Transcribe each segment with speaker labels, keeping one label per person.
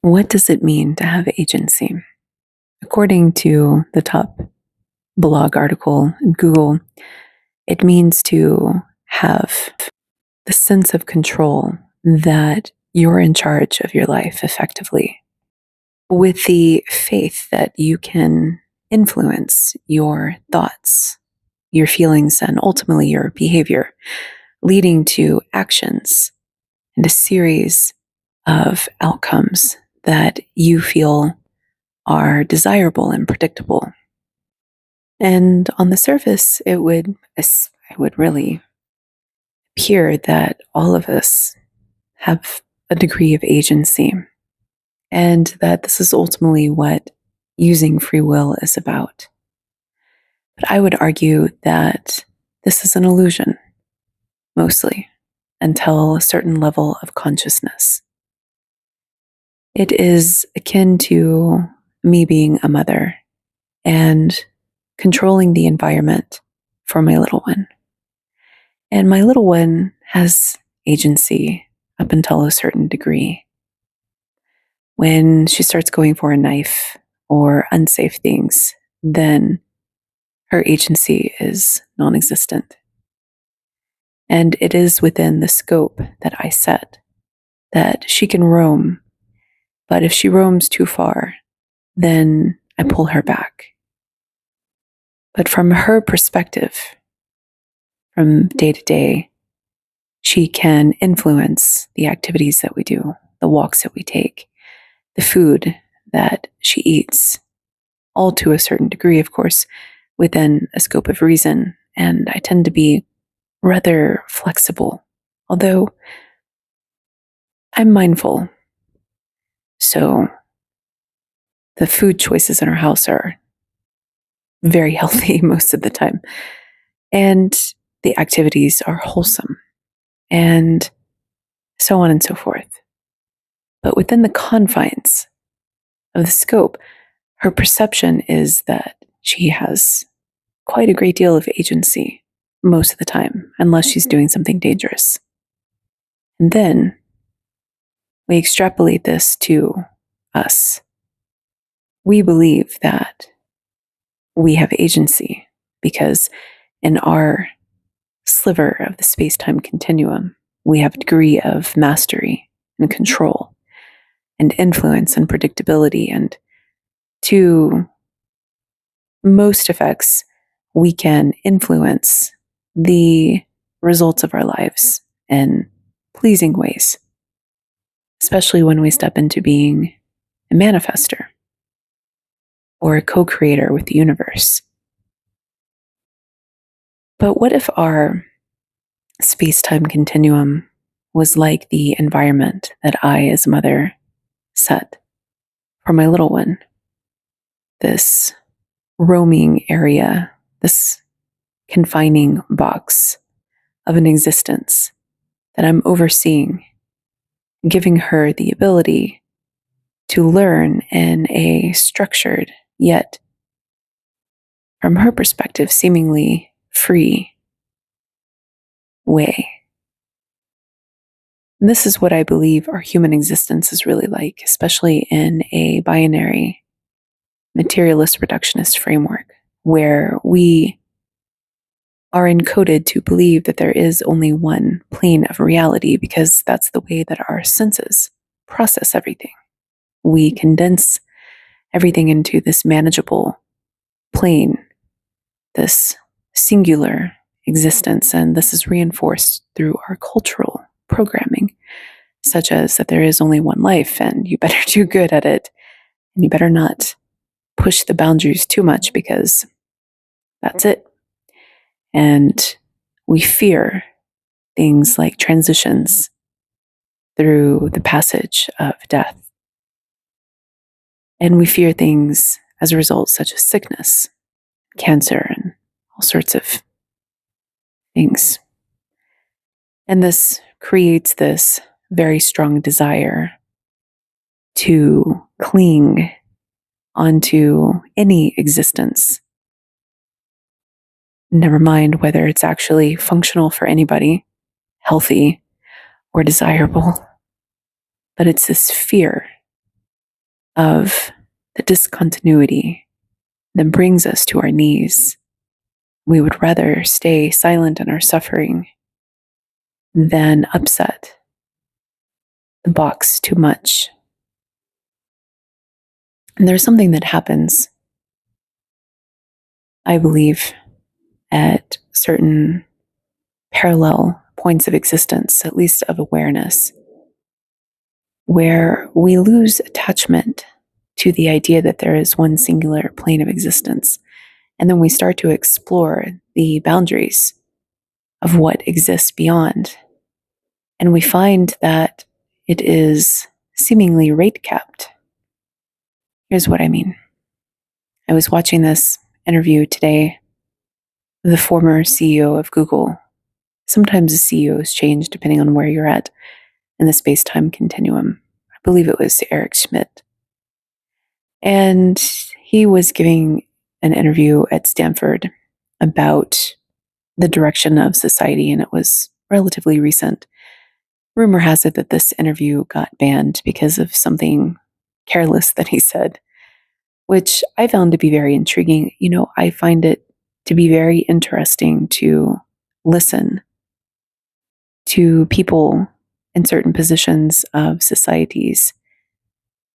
Speaker 1: What does it mean to have agency? According to the top blog article in Google, it means to have the sense of control that you're in charge of your life effectively, with the faith that you can influence your thoughts, your feelings, and ultimately your behavior, leading to actions and a series of outcomes that you feel are desirable and predictable. And on the surface, it would really appear that all of us have a degree of agency, and that this is ultimately what using free will is about. But I would argue that this is an illusion, mostly, until a certain level of consciousness. It is akin to me being a mother and controlling the environment for my little one. And my little one has agency up until a certain degree. When she starts going for a knife or unsafe things, then her agency is non existent. And it is within the scope that I set that she can roam, but if she roams too far, then I pull her back. But from her perspective, from day to day, she can influence the activities that we do, the walks that we take, the food that she eats, all to a certain degree, of course, within a scope of reason. And I tend to be rather flexible, although I'm mindful. So the food choices in our house are very healthy most of the time. And the activities are wholesome, and so on and so forth. But within the confines of the scope, her perception is that she has quite a great deal of agency most of the time, unless she's doing something dangerous. And then we extrapolate this to us. We believe that we have agency because in our sliver of the space-time continuum, we have a degree of mastery and control and influence and predictability. And to most effects, we can influence the results of our lives in pleasing ways, especially when we step into being a manifester or a co-creator with the universe. But what if our space-time continuum was like the environment that I, as a mother, set for my little one? This roaming area, this confining box of an existence that I'm overseeing, giving her the ability to learn in a structured, yet, from her perspective, seemingly free way. And this is what I believe our human existence is really like, especially in a binary, materialist, reductionist framework, where we are encoded to believe that there is only one plane of reality because that's the way that our senses process everything. We condense everything into this manageable plane, this singular existence, and this is reinforced through our cultural programming, such as that there is only one life and you better do good at it, and you better not push the boundaries too much because that's it. And we fear things like transitions through the passage of death. And we fear things as a result, such as sickness, cancer, and all sorts of things. And this creates this very strong desire to cling onto any existence. Never mind whether it's actually functional for anybody, healthy, or desirable. But it's this fear of the discontinuity that brings us to our knees. We would rather stay silent in our suffering than upset the box too much. And there's something that happens, I believe, at certain parallel points of existence, at least of awareness, where we lose attachment to the idea that there is one singular plane of existence. And then we start to explore the boundaries of what exists beyond. And we find that it is seemingly rate capped. Here's what I mean. I was watching this interview today with the former CEO of Google. Sometimes the CEOs change depending on where you're at in the space-time continuum. I believe it was Eric Schmidt. And he was giving an interview at Stanford about the direction of society, and it was relatively recent. Rumor has it that this interview got banned because of something careless that he said, which I found to be very intriguing. I find it to be very interesting to listen to people in certain positions of societies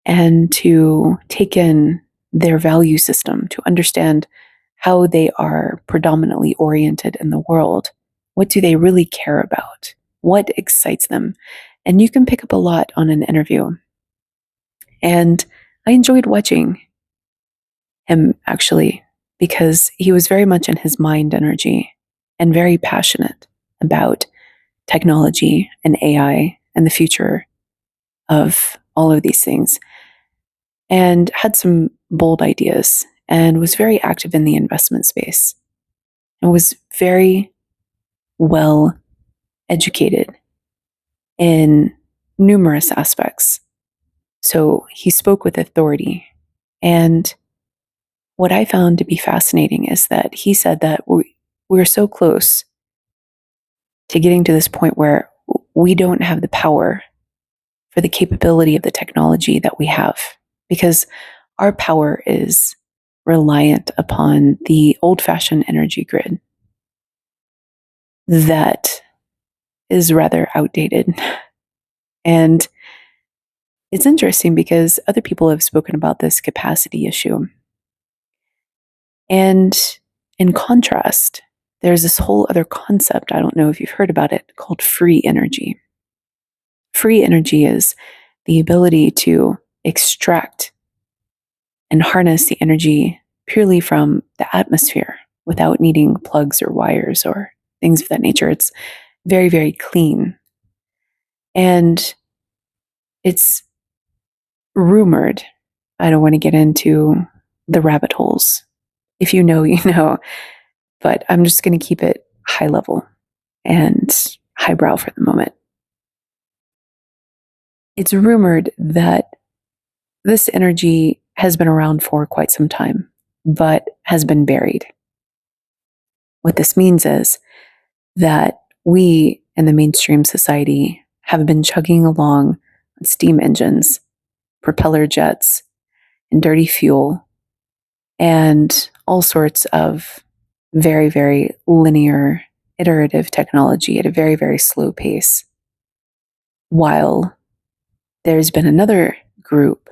Speaker 1: and to take in their value system, to understand how they are predominantly oriented in the world. What do they really care about? What excites them? And you can pick up a lot on an interview. And I enjoyed watching him, actually, because he was very much in his mind energy and very passionate about technology and AI and the future of all of these things, and had some bold ideas and was very active in the investment space and was very well educated in numerous aspects. So he spoke with authority. And what I found to be fascinating is that he said that we're so close to getting to this point where we don't have the power for the capability of the technology that we have, because our power is reliant upon the old-fashioned energy grid that is rather outdated. And it's interesting because other people have spoken about this capacity issue. And in contrast, there's this whole other concept, I don't know if you've heard about it, called free energy. Free energy is the ability to extract and harness the energy purely from the atmosphere without needing plugs or wires or things of that nature. It's very, very clean. And it's rumored, I don't want to get into the rabbit holes. If you know, you know, but I'm just going to keep it high level and highbrow for the moment. It's rumored that this energy has been around for quite some time, but has been buried. What this means is that we in the mainstream society have been chugging along on steam engines, propeller jets, and dirty fuel, and all sorts of very, very linear, iterative technology at a very, very slow pace. While there's been another group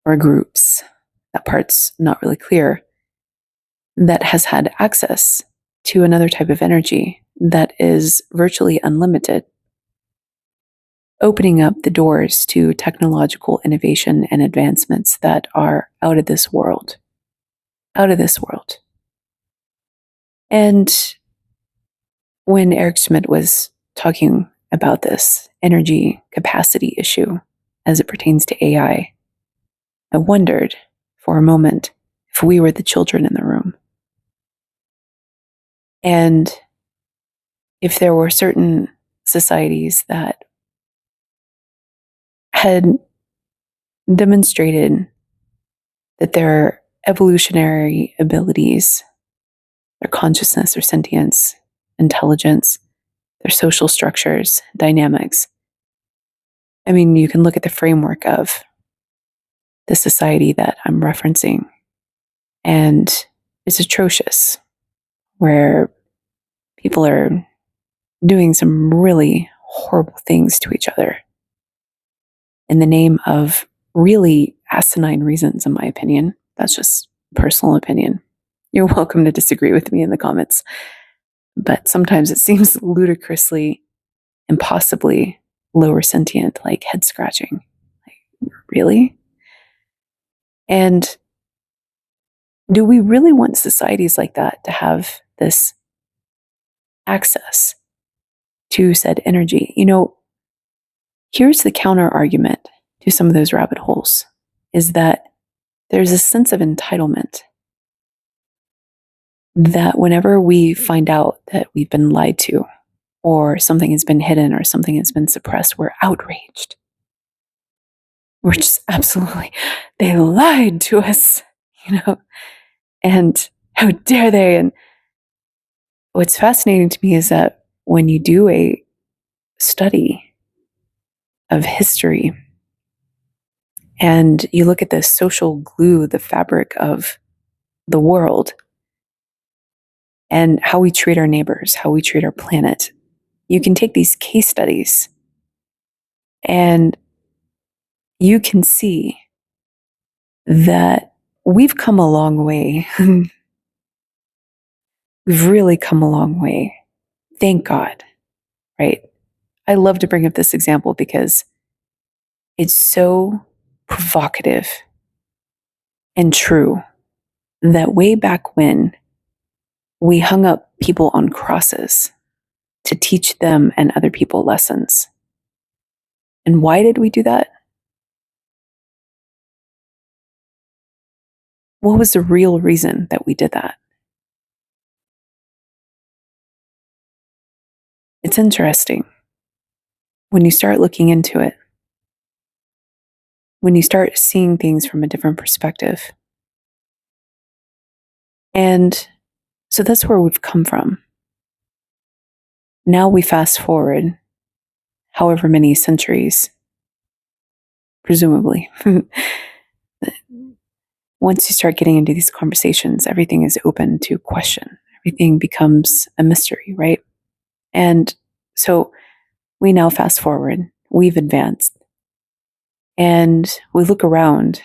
Speaker 1: or groups, that part's not really clear, that has had access to another type of energy that is virtually unlimited, opening up the doors to technological innovation and advancements that are out of this world. Out of this world. And when Eric Schmidt was talking about this energy capacity issue as it pertains to AI, I wondered for a moment if we were the children in the room. And if there were certain societies that had demonstrated that their evolutionary abilities, their consciousness, their sentience, intelligence, their social structures, dynamics. I mean, you can look at the framework of the society that I'm referencing. And it's atrocious, where people are doing some really horrible things to each other in the name of really asinine reasons, in my opinion. That's just personal opinion. You're welcome to disagree with me in the comments. But sometimes it seems ludicrously, impossibly lower sentient, like head scratching. Like, really? And do we really want societies like that to have this access to said energy? Here's the counter argument to some of those rabbit holes, is that there's a sense of entitlement that whenever we find out that we've been lied to, or something has been hidden, or something has been suppressed, we're outraged. We're just absolutely, they lied to us, and how dare they? And what's fascinating to me is that when you do a study of history and you look at the social glue, the fabric of the world, and how we treat our neighbors, how we treat our planet, you can take these case studies and you can see that we've come a long way. We've really come a long way. Thank God, right? I love to bring up this example because it's so provocative and true that way back when we hung up people on crosses to teach them and other people lessons. And why did we do that? What was the real reason that we did that? It's interesting when you start looking into it, when you start seeing things from a different perspective. And so that's where we've come from. Now we fast forward however many centuries, presumably. Once you start getting into these conversations, everything is open to question. Everything becomes a mystery, right? And so we now fast forward, we've advanced, and we look around,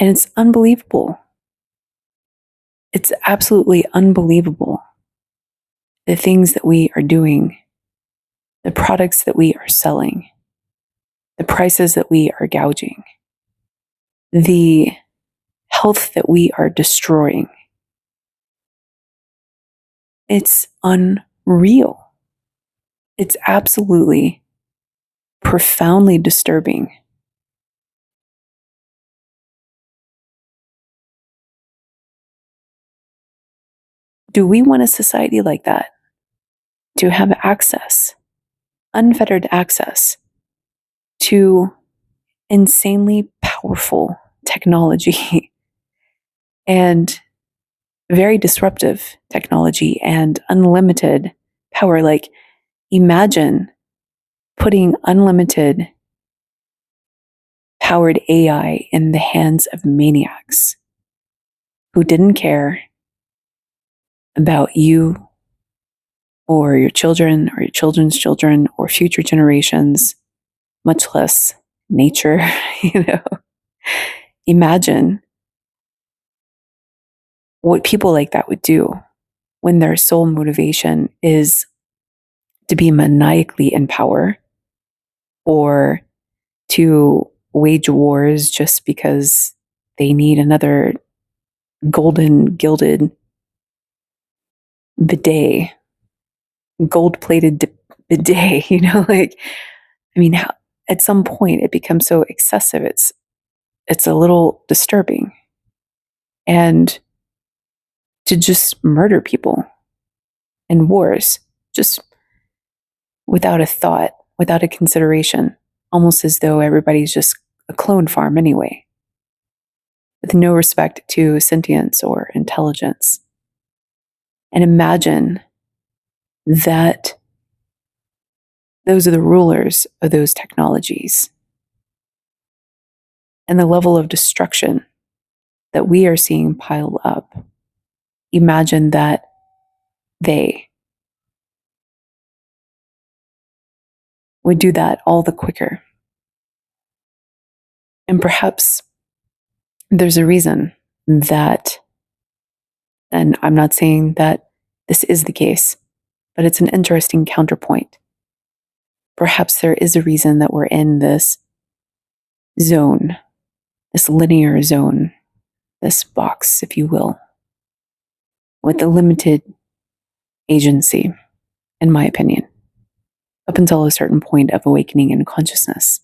Speaker 1: and it's unbelievable. It's absolutely unbelievable. The things that we are doing, the products that we are selling, the prices that we are gouging, the health that we are destroying. It's unreal. It's absolutely profoundly disturbing. Do we want a society like that? To have access, unfettered access to insanely powerful technology and very disruptive technology and unlimited power? Like, imagine putting unlimited powered AI in the hands of maniacs who didn't care about you or your children or your children's children or future generations, much less nature. Imagine what people like that would do when their sole motivation is to be maniacally in power or to wage wars just because they need another golden gilded bidet, gold plated bidet, at some point it becomes so excessive. It's a little disturbing. And to just murder people in wars, just without a thought, without a consideration, almost as though everybody's just a clone farm anyway, with no respect to sentience or intelligence. And imagine that those are the rulers of those technologies. and the level of destruction that we are seeing pile up, imagine that they would do that all the quicker. And perhaps there's a reason that, and I'm not saying that this is the case, but it's an interesting counterpoint. Perhaps there is a reason that we're in this zone, this linear zone, this box, if you will, with a limited agency, in my opinion, up until a certain point of awakening and consciousness.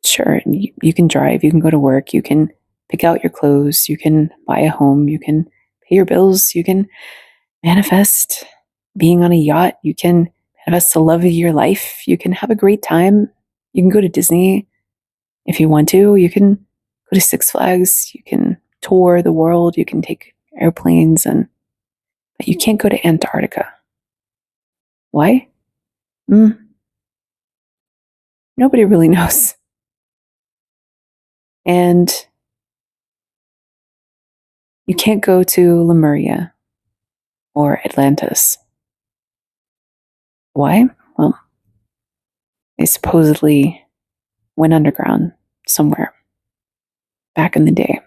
Speaker 1: Sure, you can drive, you can go to work, you can pick out your clothes, you can buy a home, you can pay your bills, you can manifest being on a yacht, you can manifest the love of your life, you can have a great time, you can go to Disney if you want to, you can go to Six Flags, you can tour the world, you can take airplanes, but you can't go to Antarctica. Why? Nobody really knows. And you can't go to Lemuria or Atlantis. Why? Well, they supposedly went underground somewhere back in the day.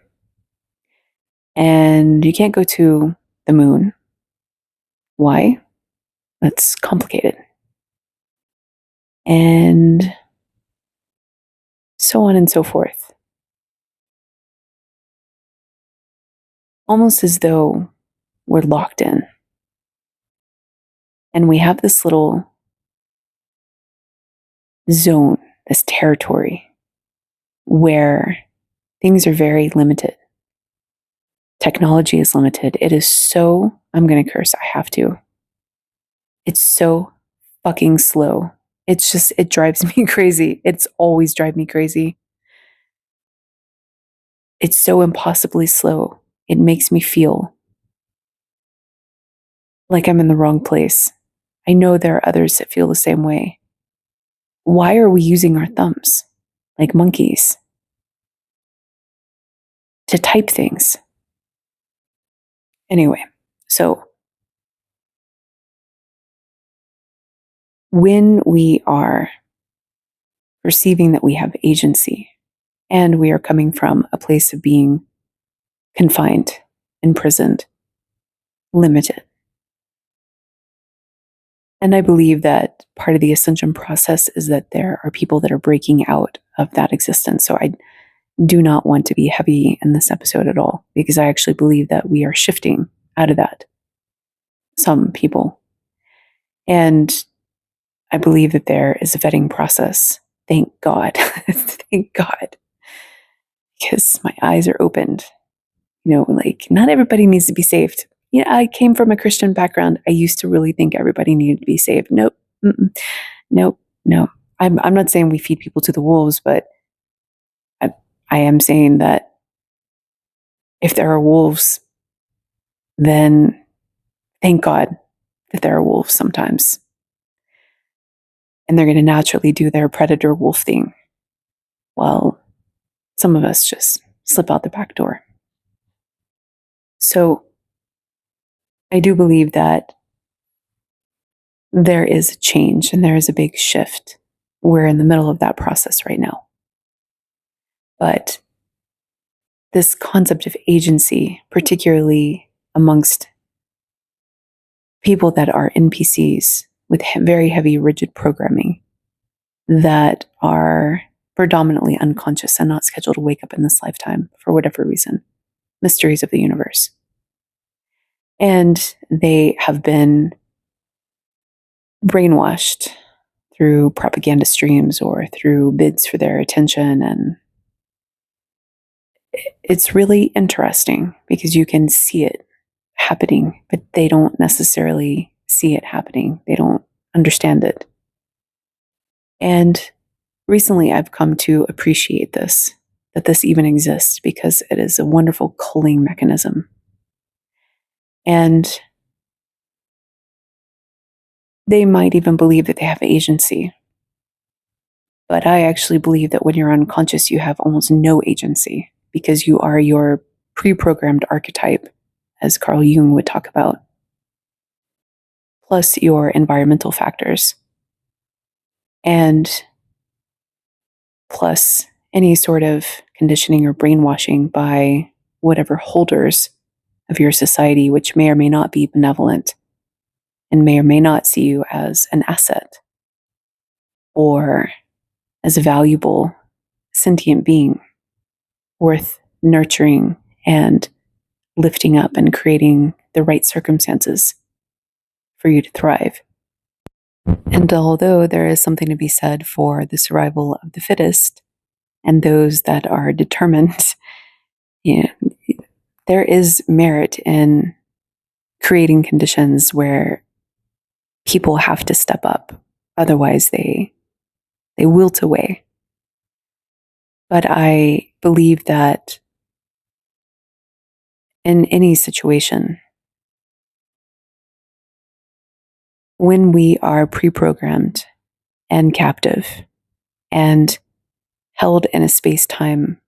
Speaker 1: And you can't go to the moon. Why? That's complicated. And so on and so forth. Almost as though we're locked in. And we have this little zone, this territory, where things are very limited. Technology is limited. It is so, I'm going to curse, I have to. It's so fucking slow. It's just, it drives me crazy. It's always driven me crazy. It's so impossibly slow. It makes me feel like I'm in the wrong place. I know there are others that feel the same way. Why are we using our thumbs like monkeys to type things? Anyway, so when we are perceiving that we have agency and we are coming from a place of being confined, imprisoned, limited. And I believe that part of the ascension process is that there are people that are breaking out of that existence. So I do not want to be heavy in this episode at all, because I actually believe that we are shifting out of that. Some people. And I believe that there is a vetting process. Thank God. Thank God. Because my eyes are opened. Like, not everybody needs to be saved. I came from a Christian background. I used to really think everybody needed to be saved. Nope. Mm-mm. Nope. No. I'm not saying we feed people to the wolves, but I am saying that if there are wolves, then thank God that there are wolves sometimes. And they're going to naturally do their predator wolf thing. While some of us just slip out the back door. So I do believe that there is a change and there is a big shift. We're in the middle of that process right now. But this concept of agency, particularly amongst people that are NPCs with very heavy, rigid programming that are predominantly unconscious and not scheduled to wake up in this lifetime for whatever reason, mysteries of the universe. And they have been brainwashed through propaganda streams or through bids for their attention. And it's really interesting because you can see it happening, but they don't necessarily see it happening. They don't understand it. And recently I've come to appreciate this, that this even exists, because it is a wonderful culling mechanism. And they might even believe that they have agency. But I actually believe that when you're unconscious, you have almost no agency because you are your pre-programmed archetype, as Carl Jung would talk about, plus your environmental factors, and plus any sort of conditioning or brainwashing by whatever holders of your society, which may or may not be benevolent and may or may not see you as an asset or as a valuable sentient being worth nurturing and lifting up and creating the right circumstances for you to thrive. And although there is something to be said for the survival of the fittest and those that are determined, you know, there is merit in creating conditions where people have to step up. Otherwise, they wilt away. But I believe that in any situation, when we are pre-programmed and captive and held in a space-time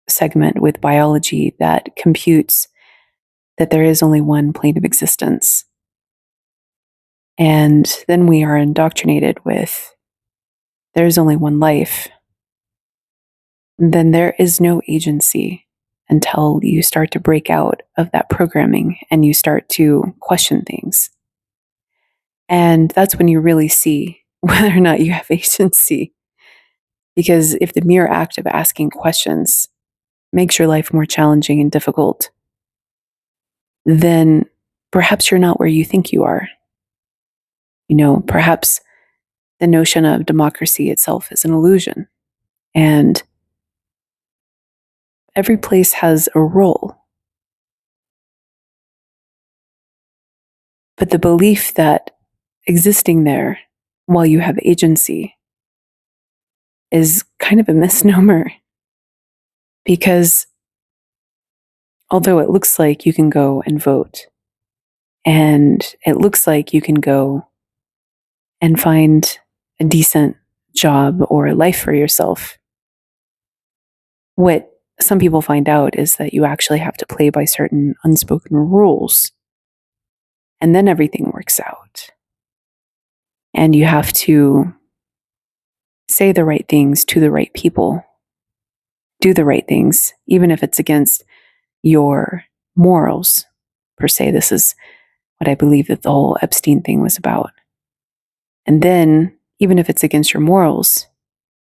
Speaker 1: segment with biology that computes that there is only one plane of existence, and then we are indoctrinated with there is only one life, then there is no agency until you start to break out of that programming and you start to question things. And that's when you really see whether or not you have agency. Because if the mere act of asking questions makes your life more challenging and difficult, then perhaps you're not where you think you are. You know, perhaps the notion of democracy itself is an illusion. And every place has a role. But the belief that existing there while you have agency is kind of a misnomer. Because although it looks like you can go and vote, and it looks like you can go and find a decent job or a life for yourself, what some people find out is that you actually have to play by certain unspoken rules. And then everything works out. And you have to say the right things to the right people, do the right things, even if it's against your morals, per se. This is what I believe that the whole Epstein thing was about. And then, even if it's against your morals,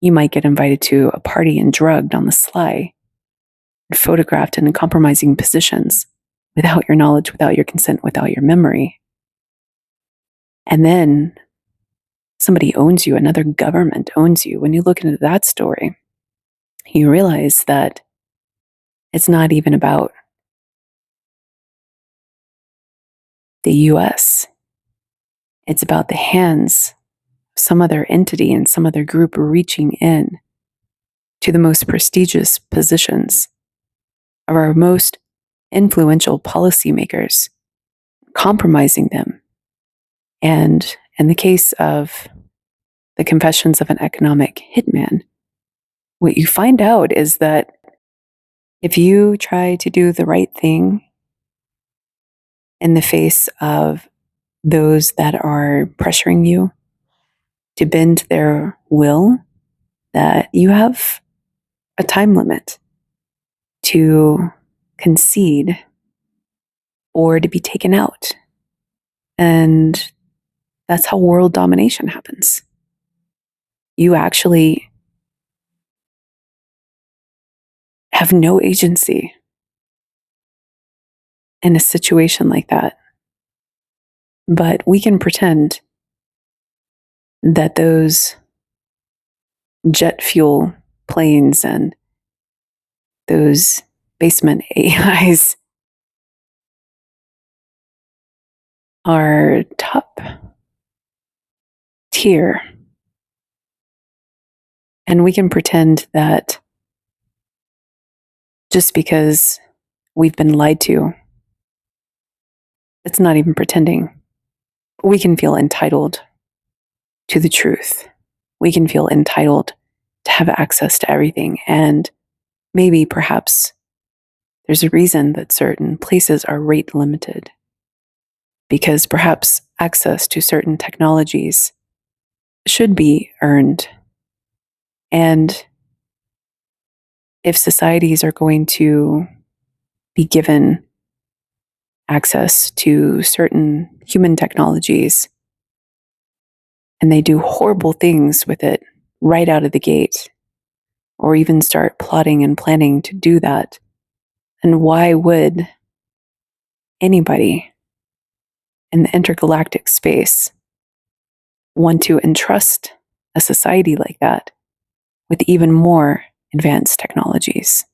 Speaker 1: you might get invited to a party and drugged on the sly, and photographed in compromising positions without your knowledge, without your consent, without your memory. And then somebody owns you, another government owns you. When you look into that story, you realize that it's not even about the US. It's about the hands of some other entity and some other group reaching in to the most prestigious positions of our most influential policymakers, compromising them. And in the case of the Confessions of an Economic Hitman, what you find out is that if you try to do the right thing in the face of those that are pressuring you to bend their will, that you have a time limit to concede or to be taken out. And that's how world domination happens. You actually have no agency in a situation like that. But we can pretend that those jet fuel planes and those basement AIs are top tier. And we can pretend that just because we've been lied to, it's not even pretending. We can feel entitled to the truth. We can feel entitled to have access to everything. And maybe perhaps there's a reason that certain places are rate limited, because perhaps access to certain technologies should be earned. And if societies are going to be given access to certain human technologies and they do horrible things with it right out of the gate, or even start plotting and planning to do that, then why would anybody in the intergalactic space want to entrust a society like that with even more advanced technologies?